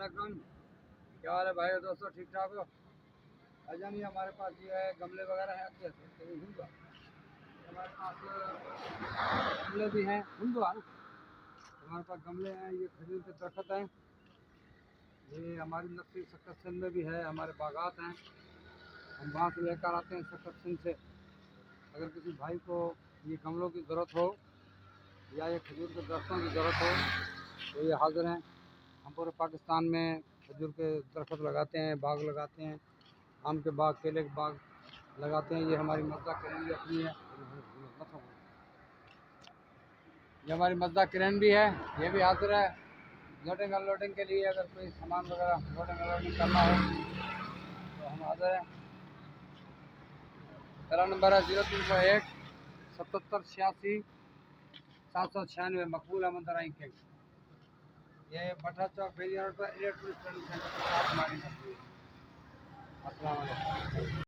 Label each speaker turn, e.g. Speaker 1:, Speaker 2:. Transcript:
Speaker 1: वालेकुम। क्या हाल है भाई दोस्तों, ठीक ठाक हो? अजानी हमारे पास ये है गमले वगैरह हैं अच्छे अच्छे, तो हुंदा हमारे पास गमले भी हैं, हुंदा ना हमारे पास गमले हैं। ये खजूर के दरख्त हैं, ये हमारी नर्सरी सक्कर सिंध में भी है, हमारे बागात हैं। हम वहाँ से लेकर आते हैं सक्कर सिंध से। अगर किसी भाई को ये गमलों की ज़रूरत हो या ये खजूर के दरख्तों की ज़रूरत हो तो ये हाज़िर हैं। हम पूरे पाकिस्तान में खजूर के दरख्त लगाते हैं, बाग लगाते हैं, आम के बाग, केले के बाग लगाते हैं। ये हमारी मज़दा करेन भी अपनी है, ये हमारी मज़दा करेन भी है, ये भी हाजिर है लोडिंग अनलोडिंग के लिए। अगर कोई सामान वगैरह लोडिंग अनलोडिंग करना हो तो हम हाजिर हैं। मेरा नंबर है 0301 77 86 796, मकबूल अहमद राई के। ये भट्टा चौक बेरिया रोड पर इलेक्ट्रिक सर्विस सेंटर के साथ हमारी नर्सरी है। अस्सलाम वालेकुम।